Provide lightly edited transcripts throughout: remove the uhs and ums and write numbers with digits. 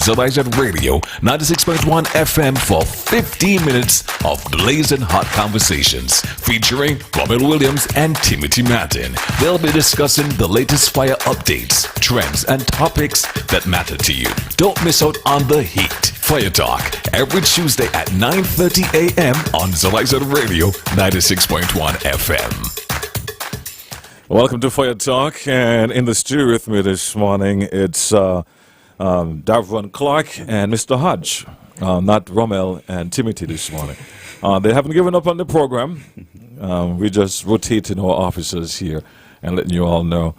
Zelizer Radio 96.1 FM for 15 minutes of blazing hot conversations featuring Robert Williams and Timothy Martin. They'll be discussing the latest fire updates, trends, and topics that matter to you. Don't miss out on the heat. Fire Talk every Tuesday at 9:30 a.m. on Zelizer Radio 96.1 FM. Welcome to Fire Talk, and in the studio with me this morning, it's Davron Clark and Mr. Hodge, not Rommel and Timothy this morning. They haven't given up on the program. We just rotating our officers here and letting you all know.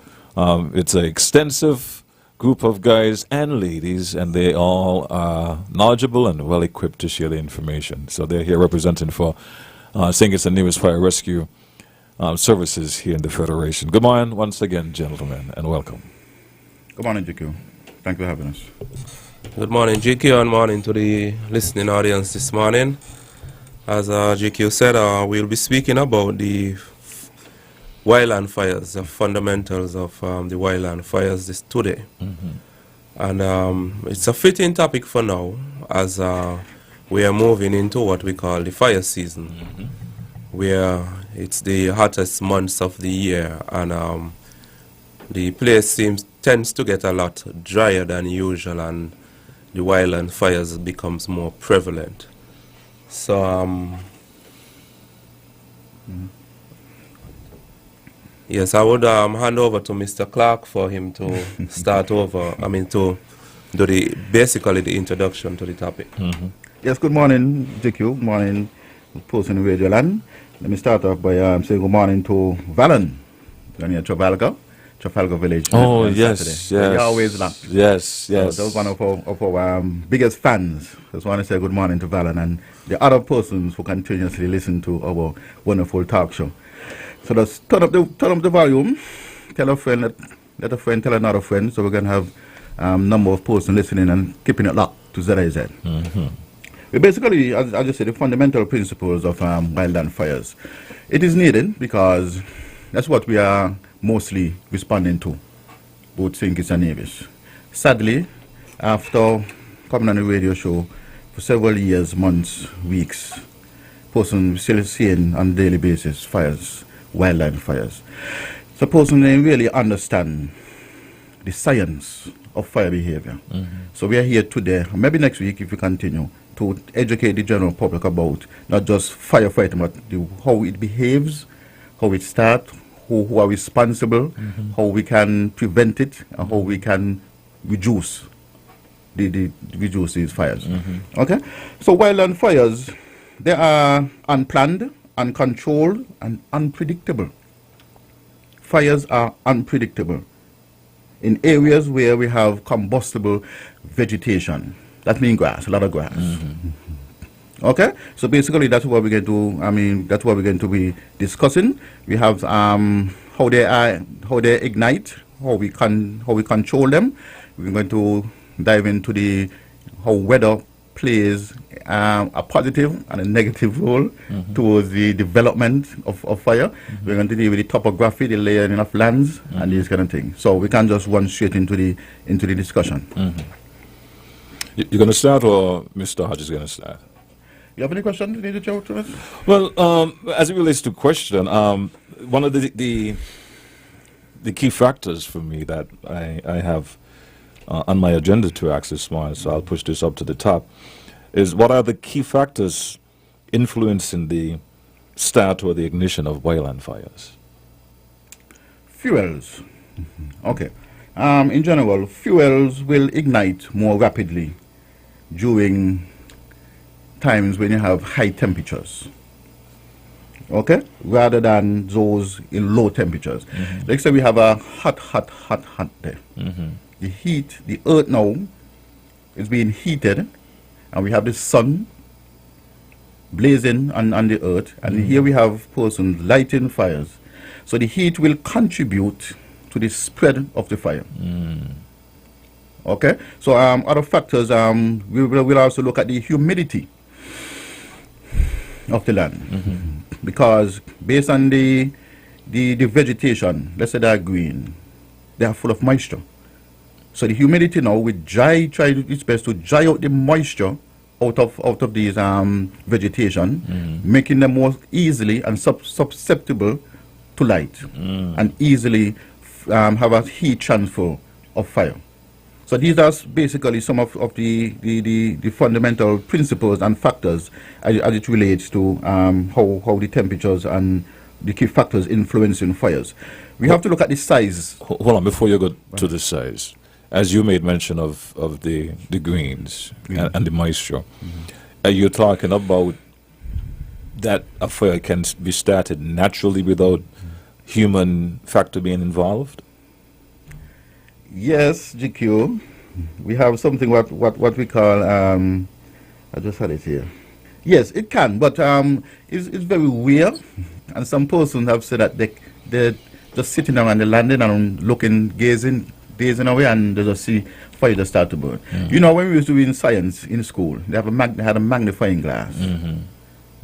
It's an extensive group of guys and ladies, and they all are knowledgeable and well equipped to share the information. So they're here representing for St. Kitts and Nevis Fire Rescue Services here in the Federation. Good morning once again, gentlemen, and welcome. Good morning, GQ. Thank you for having us. Good morning, GQ, and morning to the listening audience this morning. As GQ said, we'll be speaking about the wildland fires, the fundamentals of the wildland fires today. And it's a fitting topic for now, as we are moving into what we call the fire season, where it's the hottest months of the year, and the place tends to get a lot drier than usual, and the wildland fires becomes more prevalent. So, yes, I would hand over to Mr. Clark for him to start over. To do basically the introduction to the topic. Yes, good morning, GQ. Good morning, person in Radio Land. Let me start off by saying good morning to Valen, near Trafalgar Village. Oh, on yes, Saturday. yes. They always laugh. Yes. So those one of our biggest fans. Just want to say good morning to Valen and the other persons who continuously listen to our wonderful talk show. So just turn up the volume, tell a friend, let a friend tell another friend, so we can have number of persons listening and keeping it locked to ZIZ. We basically, as I said, the fundamental principles of wildland fires. It is needed because that's what we are mostly responding to, both St. Kitts and Nevis. Sadly, after coming on the radio show for several years, months, weeks, persons still seeing on a daily basis fires, wildland fires. So persons they really understand the science of fire behavior. So we are here today, maybe next week if we continue, to educate the general public about not just firefighting, but how it behaves, how it starts, who are responsible, how we can prevent it, and how we can reduce these fires. Okay? So wildland fires, they are unplanned, uncontrolled, and unpredictable. Fires are unpredictable in areas where we have combustible vegetation. That means grass, a lot of grass. Okay, so basically that's what we're going to. That's what we're going to be discussing. We have how they ignite, how we control them. We're going to dive into how weather plays a positive and a negative role towards the development of fire. We're going to deal with the topography, the layering of lands, and these kind of things. So we can't just run straight into the discussion. You're going to start, or Mr. Hodge is going to start? You have any questions you need to jump to us? Well, as it relates to question, one of the key factors for me that I have on my agenda to ask this morning, so I'll push this up to the top, is what are the key factors influencing the start or the ignition of wildland fires? Fuels. Okay. In general, fuels will ignite more rapidly during times when you have high temperatures, okay, rather than those in low temperatures. Like say we have a hot day. The heat, the earth now is being heated, and we have the sun blazing on the earth, and here we have persons lighting fires. So the heat will contribute to the spread of the fire. Okay, so other factors, we will also look at the humidity of the land, because based on the vegetation, let's say they are green, they are full of moisture. So the humidity now will try its best to dry out the moisture out of these vegetation, making them more easily and susceptible to light, and easily have a heat transfer of fire. So these are basically some of the fundamental principles and factors as it relates to how the temperatures and the key factors influencing fires. We have to look at the size. Hold on, before you go to the size, as you made mention of the greens and the moisture, are you talking about that a fire can be started naturally without human factor being involved? Yes, GQ. We have something what we call I just had it here. Yes, it can, but it's very weird. And some persons have said that they're just sitting down and they're landing and looking, gazing away, and they just see fire just start to burn. You know, when we used to be in science in school, they had a magnifying glass, and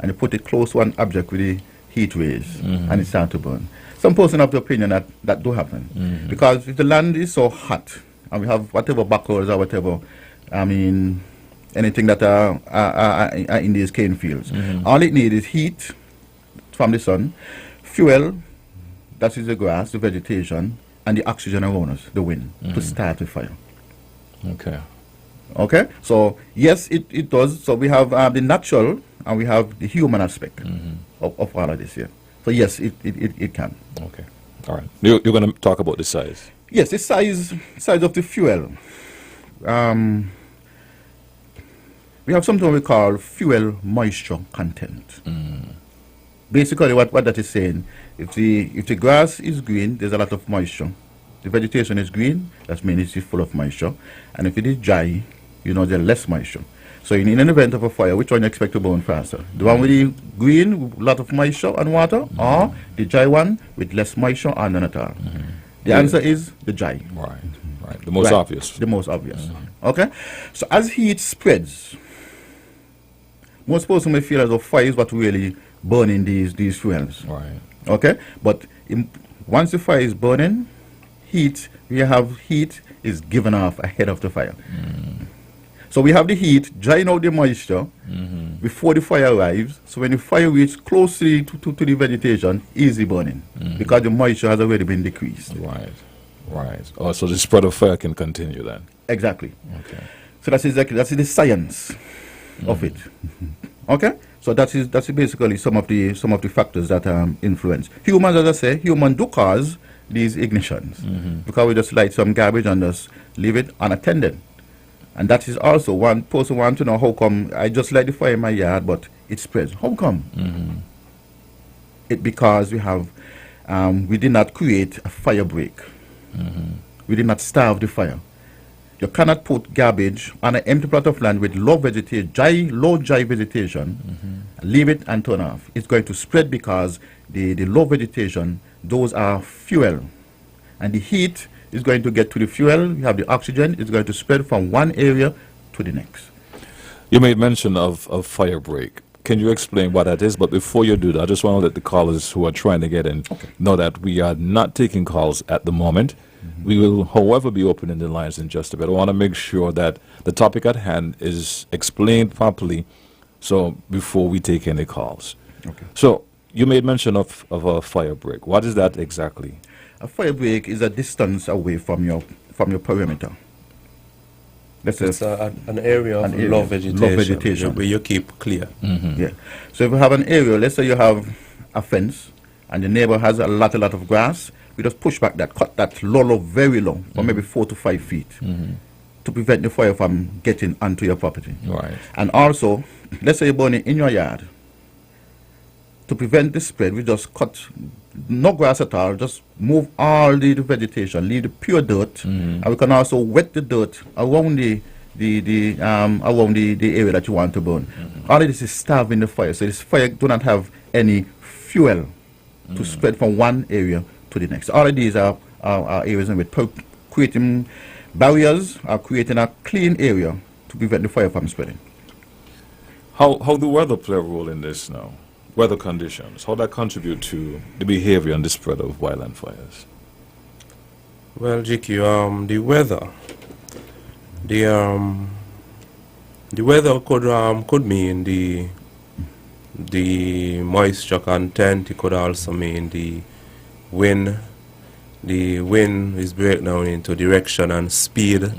they put it close to an object with the heat rays, and it started to burn. Some person have the opinion that do happen, because if the land is so hot, and we have whatever backhoes or whatever, I mean, anything that are in these cane fields, all it needs is heat from the sun, fuel, that is the grass, the vegetation, and the oxygen around us, the wind, to start the fire. Okay. Okay? So, yes, it does. So, we have the natural and we have the human aspect of all of this here. So, yes, it can. Okay. All right. You're going to talk about the size. Yes, the size of the fuel. We have something we call fuel moisture content. Basically, what that is saying, if the grass is green, there's a lot of moisture. The vegetation is green, that means it's full of moisture. And if it is dry, you know, there's less moisture. So in an event of a fire, which one you expect to burn faster? The one with the green, with a lot of moisture and water, or the dry one with less moisture and none at all? The answer is the dry. Right. The most obvious. The most obvious. Okay? So as heat spreads, most persons may feel as though fire is what really burning these fuels. Right. Okay? But once the fire is burning, heat is given off ahead of the fire. So we have the heat drying out the moisture before the fire arrives. So when the fire reaches closely to the vegetation, easy burning, because the moisture has already been decreased. Right. Oh, so the spread of fire can continue then. Exactly. Okay. So that's the science of it. Okay. So that's basically some of the factors that influence humans. As I say, humans do cause these ignitions because we just light some garbage and just leave it unattended. And that is also one person wants to know how come I just light the fire in my yard, but it spreads. How come? It because we did not create a fire break. We did not starve the fire. You cannot put garbage on an empty plot of land with low dry vegetation, leave it and turn off. It's going to spread because the low vegetation, those are fuel. And the heat is going to get to the fuel, you have the oxygen, it's going to spread from one area to the next. You made mention of fire break. Can you explain what that is? But before you do that, I just want to let the callers who are trying to get in know that we are not taking calls at the moment. We will, however, be opening the lines in just a bit. I want to make sure that the topic at hand is explained properly, so before we take any calls. Okay. So you made mention of a fire break. What is that exactly? A fire break is a distance away from your perimeter. It's an area of low vegetation where you keep clear. Yeah. So if you have an area, let's say you have a fence and the neighbor has a lot of grass, we just push back cut that low, very low, for maybe 4 to 5 feet to prevent the fire from getting onto your property. Right. And also, let's say you're burning in your yard. To prevent the spread, we just cut no grass at all, just move all the vegetation, leave the pure dirt, and we can also wet the dirt around the area that you want to burn. All of this is starving the fire, so this fire do not have any fuel to spread from one area to the next. All of these are areas in which creating barriers, are creating a clean area to prevent the fire from spreading. How do weather play a role in this now? Weather conditions, how that contribute to the behavior and the spread of wildland fires? Well, GQ, the weather The weather could mean the moisture content. It could also mean the wind. The wind is break down into direction and speed.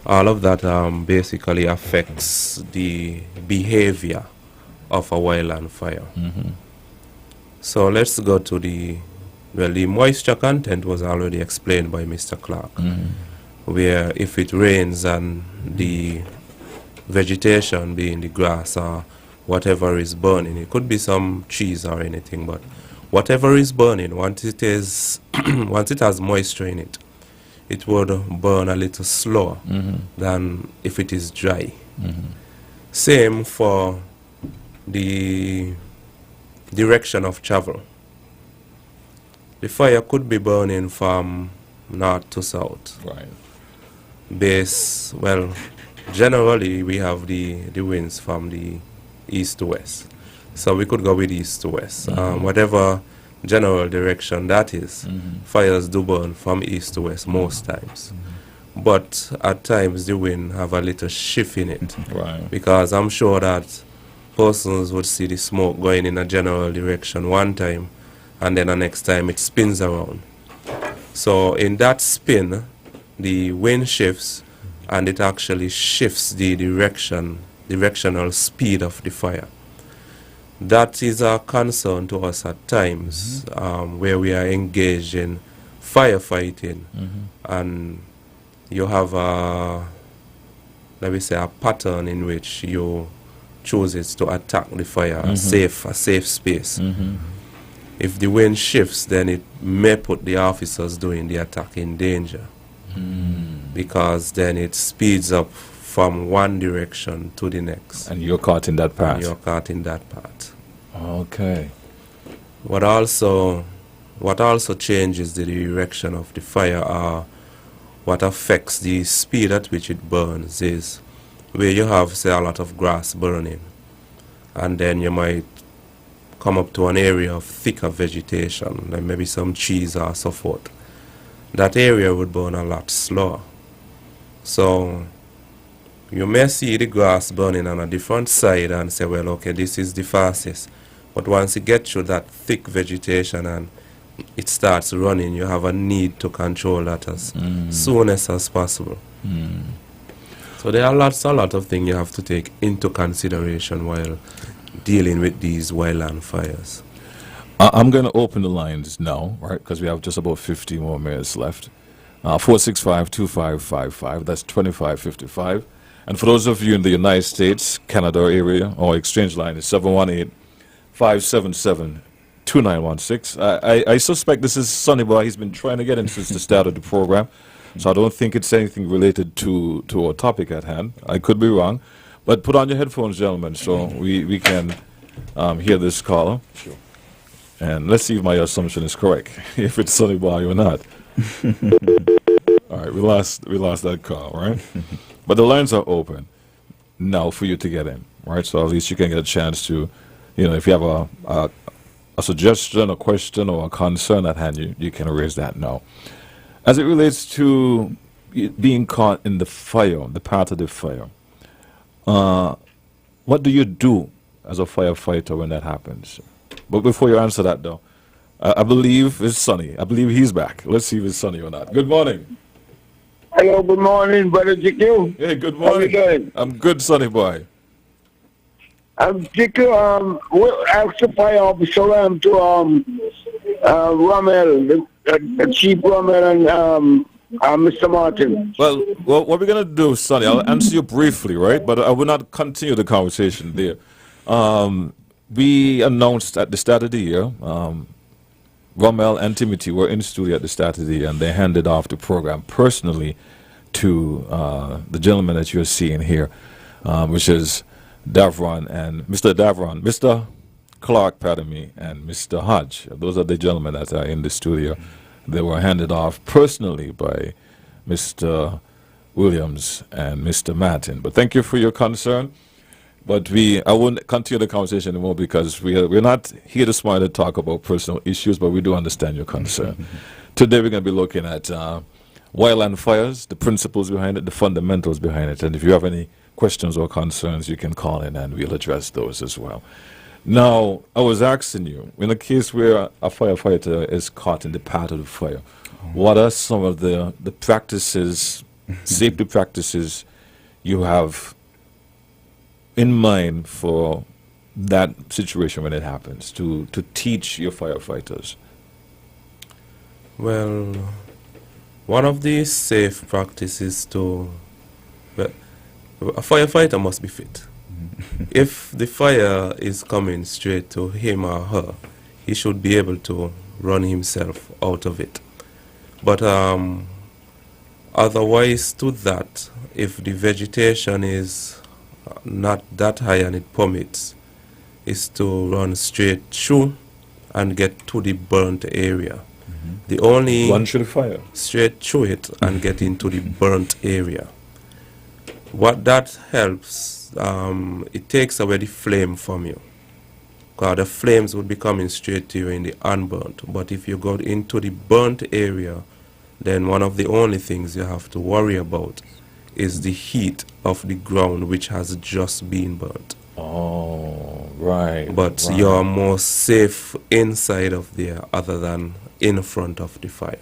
All of that basically affects the behavior of a wildland fire. So let's go to the moisture content was already explained by Mr. Clark, where if it rains and the vegetation being the grass or whatever is burning, it could be some trees or anything, but whatever is burning, once it is once it has moisture in it, it would burn a little slower than if it is dry. Same for the direction of travel. The fire could be burning from north to south. Right. Generally we have the winds from the east to west. So we could go with east to west. Whatever general direction that is, fires do burn from east to west most times. But at times the wind have a little shift in it. Right. Because I'm sure that persons would see the smoke going in a general direction one time, and then the next time it spins around. So in that spin, the wind shifts, and it actually shifts the directional speed of the fire. That is a concern to us at times, where we are engaged in firefighting, and you have a pattern in which you chooses to attack the fire, a safe space. If the wind shifts, then it may put the officers doing the attack in danger, because then it speeds up from one direction to the next. And you're caught in that path. You're caught in that path. Okay. What also changes the direction of the fire, or what affects the speed at which it burns, is where you have, say, a lot of grass burning, and then you might come up to an area of thicker vegetation, like maybe some trees or so forth. That area would burn a lot slower. So you may see the grass burning on a different side and say, well, okay, this is the fastest. But once it gets through that thick vegetation and it starts running, you have a need to control that as soon as possible. So there are a lot of things you have to take into consideration while dealing with these wildland fires. I'm going to open the lines now, right, because we have just about 50 more minutes left. 465-2555, that's 2555. And for those of you in the United States, Canada area, our exchange line is 718-577-2916. I suspect this is Sonny Boy. He's been trying to get in since the start of the program, so I don't think it's anything related to our topic at hand. I could be wrong. But put on your headphones, gentlemen, so we can hear this caller. Sure. And let's see if my assumption is correct, if it's Sonny Boy or not. All right, we lost that call, right? But the lines are open now for you to get in, right? So at least you can get a chance to, if you have a suggestion, a question, or a concern at hand, you can raise that now. As it relates to being caught in the fire, the path of the fire, what do you do as a firefighter when that happens? But before you answer that, though, I believe it's Sonny. I believe he's back. Let's see if it's Sonny or not. Good morning. Hello, good morning, Brother GQ. Hey, good morning. How you doing? I'm good, Sonny boy. GQ, we'll ask the fire officer to Rommel, the Chief Rommel, and Mr. Martin. Well, what we're going to do, Sonny, I'll answer you briefly, right? But I will not continue the conversation there. We announced at the start of the year, Rommel and Timothy were in studio at the start of the year, and they handed off the program personally to the gentleman that you're seeing here, which is Davron and Mr. Clark, pardon me, and Mr. Hodge. Those are the gentlemen that are in the studio. They were handed off personally by Mr. Williams and Mr. Martin. But thank you for your concern. But I won't continue the conversation anymore because we're not here this morning to talk about personal issues, but we do understand your concern. Today we're going to be looking at wildland fires, the principles behind it, the fundamentals behind it. And if you have any questions or concerns, you can call in and we'll address those as well. Now, I was asking you, in a case where a firefighter is caught in the path of the fire, what are some of the practices, safety practices you have in mind for that situation when it happens, to teach your firefighters? Well, one of the safe practices to, well, a firefighter must be fit. If the fire is coming straight to him or her, he should be able to run himself out of it. But otherwise to that, if the vegetation is not that high and it permits, is to run straight through and get to the burnt area. The only Run through the fire. straight through it and get into the burnt area. What that helps, it takes away the flame from you. Because the flames would be coming straight to you in the unburnt. But if you go into the burnt area, then one of the only things you have to worry about is the heat of the ground which has just been burnt. Oh, right. But right. you're more safe inside of there other than in front of the fire.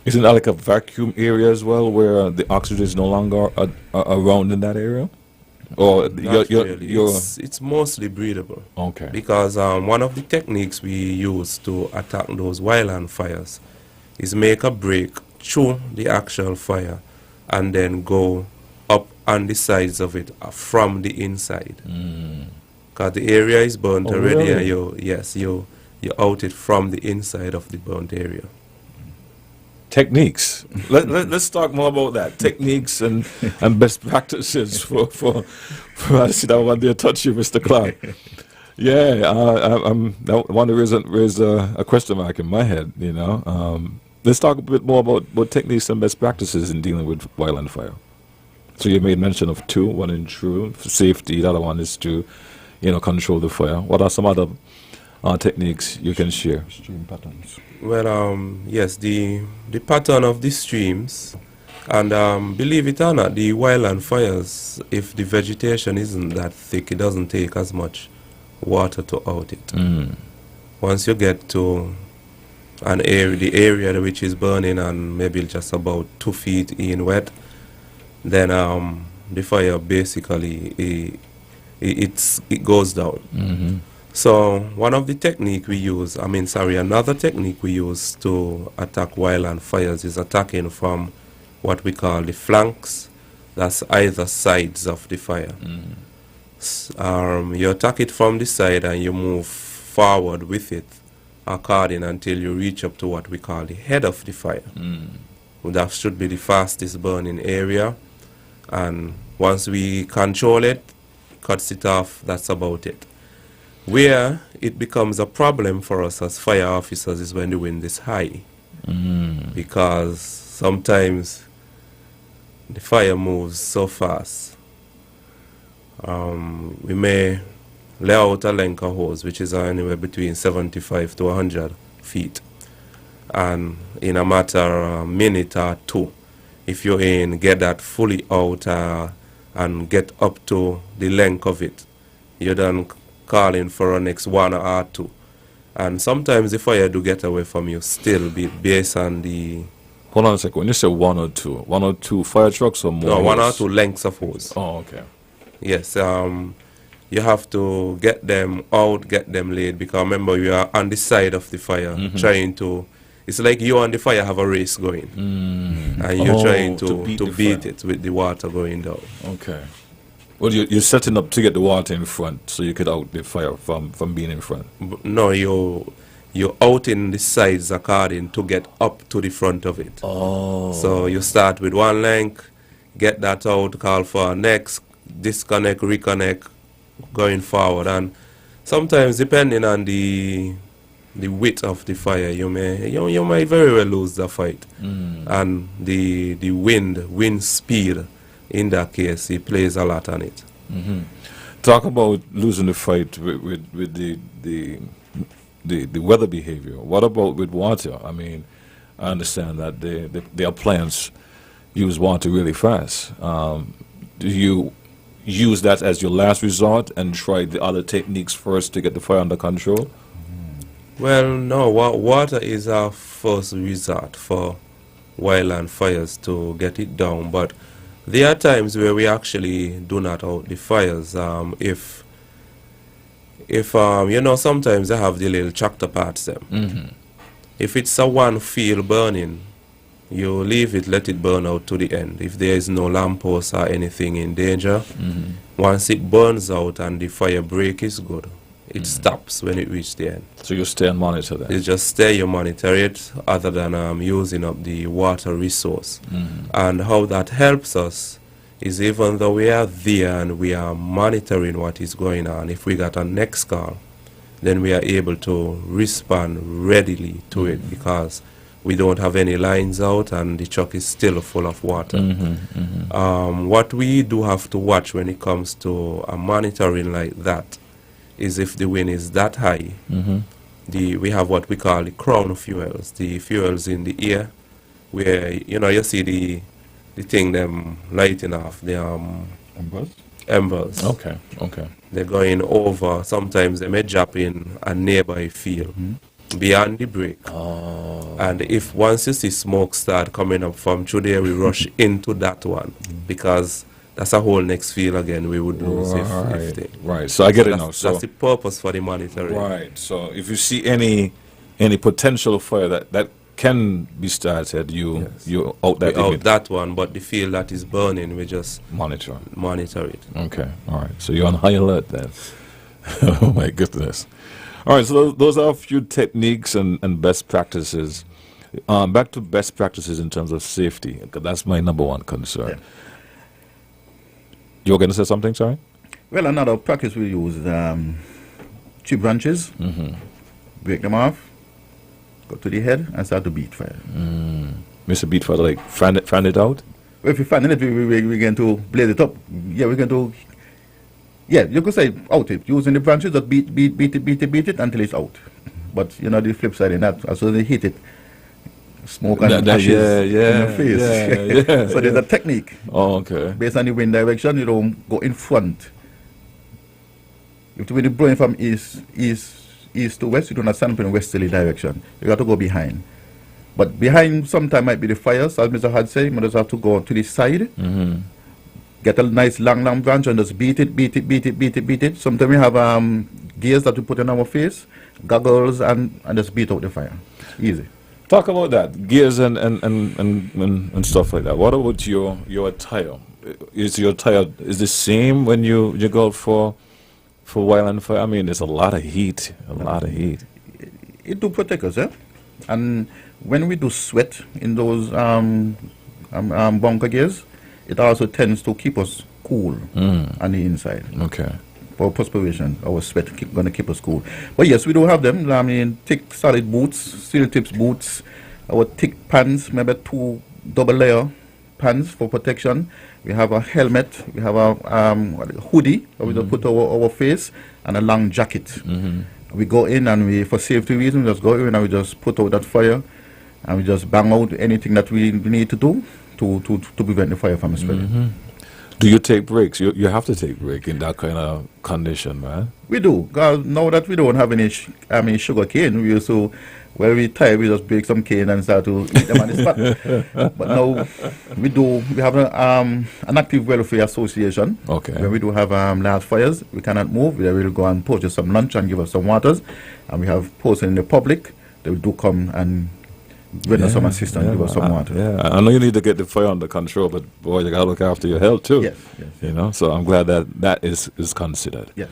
Isn't that like a vacuum area as well, where the oxygen is no longer around in that area? Or Not really. It's mostly breathable. okay. Because one of the techniques we use to attack those wildland fires is make a break through the actual fire and then go up on the sides of it from the inside. Because the area is burnt Oh, already, really? and you out it from the inside of the burnt area. Techniques. Let's talk more about that. Techniques and best practices for I see that one there touch you, Mr. Clark. Yeah, I'm that one raised a question mark in my head, you know. Let's talk a bit more about techniques and best practices in dealing with wildland fire. So you made mention of two, one in true safety, the other one is to, control the fire. What are some other techniques you can share? Stream patterns. Well, yes, the pattern of the streams, and believe it or not, the wildland fires, if the vegetation isn't that thick, it doesn't take as much water to out it. Once you get to an area, the area which is burning and maybe just about 2 feet in wet, then the fire basically it goes down. So one of the technique we use, another technique we use to attack wildland fires is attacking from what we call the flanks. That's either sides of the fire. You attack it from the side and you move forward with it according until you reach up to what we call the head of the fire. That should be the fastest burning area. And once we control it, cuts it off, that's about it. Where it becomes a problem for us as fire officers is when the wind is high. Because sometimes the fire moves so fast. We may lay out a length of hose, which is anywhere between 75 to 100 feet. And in a matter of a minute or two, if you get that fully out and get up to the length of it, you're done calling for a next 1 or 2. And sometimes the fire do get away from you still based on the... Hold on a second. When you say 1 or 2 fire trucks or more? No, 1 or hose? 2 lengths of hose. Oh, okay. Yes, you have to get them out, get them laid, because remember you are on the side of the fire trying to... It's like you and the fire have a race going. And you're trying to beat it with the water going down. Okay. Well, you're setting up to get the water in front so you could out the fire from being in front. No, you're out in the sides according to get up to the front of it. Oh. So you start with one length, get that out, call for next, disconnect, reconnect, going forward. And sometimes depending on the width of the fire, you might very well lose the fight. And the wind speed, in that case, it plays a lot on it. Talk about losing the fight with the weather behavior. What about with water? I mean, I understand that the appliance use water really fast. Do you use that as your last resort and try the other techniques first to get the fire under control? Well, no, water is our first resort for wildland fires to get it down, but there are times where we actually do not out the fires. If you know, sometimes they have the little tractor parts them. If it's a one field burning, you leave it, let it burn out to the end. If there is no lamppost or anything in danger, once it burns out and the fire break is good, it stops when it reaches the end. So you stay and monitor that. You just stay, you monitor it, other than using up the water resource. And how that helps us is, even though we are there and we are monitoring what is going on, if we got a next call, then we are able to respond readily to it, because we don't have any lines out and the truck is still full of water. What we do have to watch when it comes to a monitoring like that is if the wind is that high. We have what we call the crown fuels, the fuels in the air, where you see the thing them lighting off, the embers. Okay. They're going over. Sometimes they may drop in a nearby field beyond the break. And if once you see smoke start coming up from through there, we rush into that one, because that's a whole next field again we would lose if they. Right. So I get it now. That's So the purpose for the monitoring. right. So if you see any potential fire that can be started, you out that We out limit. that one, but the field that is burning, we just Monitor. monitor it. Okay. All right. So you're on high alert then. Oh my goodness. All right. So those are a few techniques and best practices. Back to best practices in terms of safety, 'cause that's my number one concern. Yeah. You're going to say something, sorry? Well, another practice we use is tree branches, break them off, go to the head, and start to beat fire. Mr. Beatfather, like fan it out? Well, if you find it, we're going to blaze it up. Yeah, we're going to. Yeah, you could say out it. Using the branches, that beat it until it's out. But the flip side in that, as soon as they hit it, smoke and ashes in your face. Yeah. So there's a technique. Oh, okay. Based on the wind direction, you don't go in front. If the wind is blowing from east to west, you do not stand up in westerly direction. You got to go behind. But behind sometimes might be the fires, as Mr. Had said. You just have to go to the side, get a nice long branch and just beat it. Sometimes we have gears that we put in our face, goggles, and just beat out the fire. Easy. Talk about that, gears and stuff like that. What about your attire? Is your attire is the same when you go for wildland fire? I mean, there's a lot of heat, It do protect us, eh? And when we do sweat in those bunker gears, it also tends to keep us cool on the inside. Okay. For perspiration, our sweat going to keep us cool. But yes, we do have them. I mean, thick, solid boots, steel tips boots, our thick pants, maybe 2 double layer pants for protection. We have a helmet. We have a hoodie that we just put over our face, and a long jacket. We go in and we, for safety reasons, just go in and we just put out that fire, and we just bang out anything that we need to do to prevent the fire from spreading. Do you take breaks? You have to take break in that kind of condition, man. We do. Cause now that we don't have any sugar cane, we used to, when we tired, we just break some cane and start to eat them on the spot. But now we have an active welfare association. Okay. When we do have large fires, we cannot move. We will go and purchase some lunch and give us some waters. And we have persons in the public, they do come and render some assistance, give us some water. Yeah, I know you need to get the fire under control, but boy, you gotta look after your health too. Yes. So I'm glad that is considered. Yes.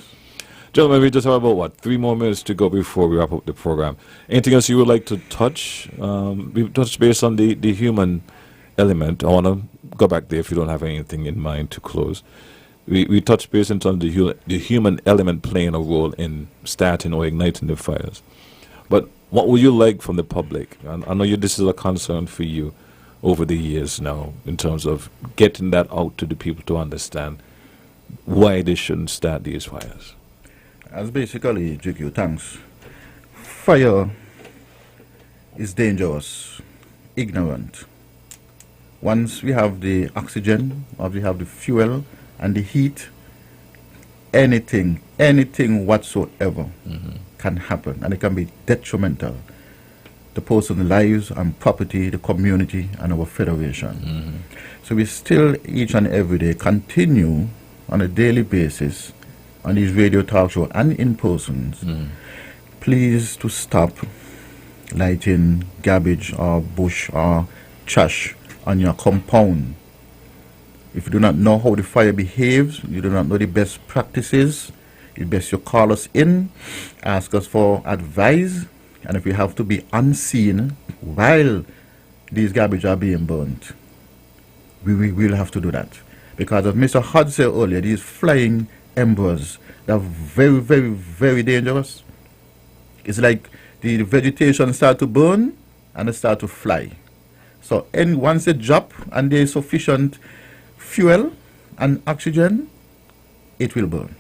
Gentlemen, we just have about 3 more minutes to go before we wrap up the program. Anything else you would like to touch? We touched base on the human element. I want to go back there if you don't have anything in mind to close. We touched base in terms of the human element playing a role in starting or igniting the fires. But what would you like from the public? And I know this is a concern for you over the years now in terms of getting that out to the people to understand why they shouldn't start these fires. As basically, GQ, thanks. Fire is dangerous, ignorant, once we have the oxygen, or we have the fuel and the heat, anything whatsoever can happen, and it can be detrimental to person's lives and property, the community, and our federation. So we still, each and every day, continue on a daily basis on these radio talk shows and in persons, please to stop lighting garbage or bush or trash on your compound. If you do not know how the fire behaves, you do not know the best practices, it's best you call us in, ask us for advice, and if you have to be unseen while these garbage are being burnt, we will have to do that. Because as Mr. Hodge said earlier, these flying embers, they're very, very, very dangerous. It's like the vegetation start to burn and they start to fly. So once they drop and there is sufficient fuel and oxygen, it will burn.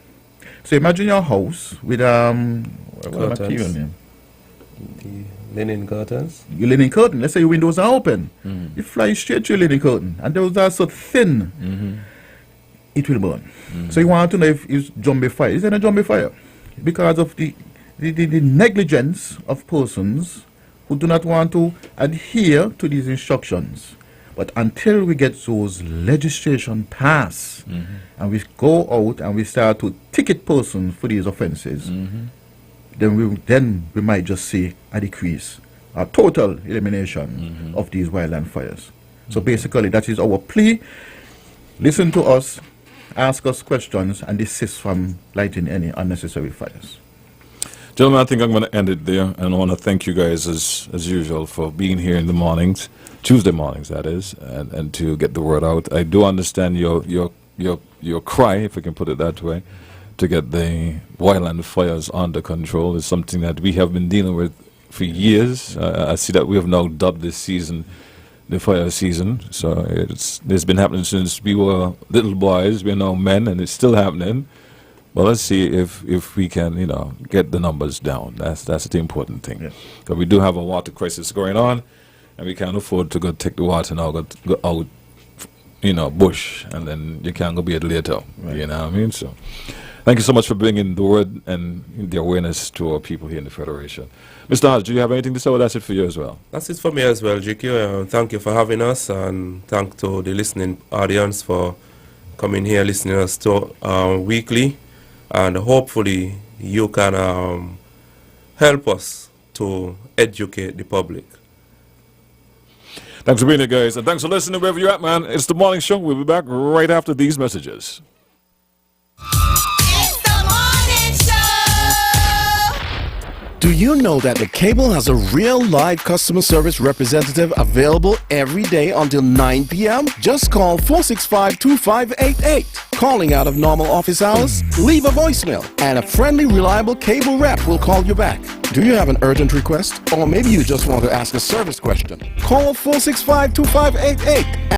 So imagine your house with what material name? The linen curtains. Your linen curtain. Let's say your windows are open. You fly straight through your linen curtain, and those are so thin, it will burn. So you want to know if it's zombie fire. Is it a zombie fire? Because of the negligence of persons who do not want to adhere to these instructions. But until we get those legislation passed, and we go out and we start to ticket persons for these offenses, then we might just see a decrease, a total elimination of these wildland fires. So basically, that is our plea. Listen to us, ask us questions, and desist from lighting any unnecessary fires. Gentlemen, I think I'm going to end it there, and I want to thank you guys as usual for being here in the mornings, Tuesday mornings that is, and to get the word out. I do understand your cry, if I can put it that way, to get the wildland fires under control. Is something that we have been dealing with for years. I see that we have now dubbed this season the fire season. So it's been happening since we were little boys. We're now men, and it's still happening. Well, let's see if we can, get the numbers down. That's the important thing. Yes. Because we do have a water crisis going on, and we can't afford to go take the water now, go out, bush, and then you can't go be it later. Right. You know what I mean? So, thank you so much for bringing the word and the awareness to our people here in the Federation. Mr. Hodge, do you have anything to say? Well, that's it for you as well. That's it for me as well, GQ. Thank you for having us, and thank to the listening audience for coming here, listening to us weekly. And hopefully you can help us to educate the public. Thanks for being here, guys, and thanks for listening wherever you're at, man. It's the morning show. We'll be back right after these messages. It's the morning show. Do you know that the cable has a real live customer service representative available every day until 9 p.m.? Just call 465-2588. Calling out of normal office hours? Leave a voicemail, and a friendly, reliable cable rep will call you back. Do you have an urgent request? Or maybe you just want to ask a service question? Call 465-2588.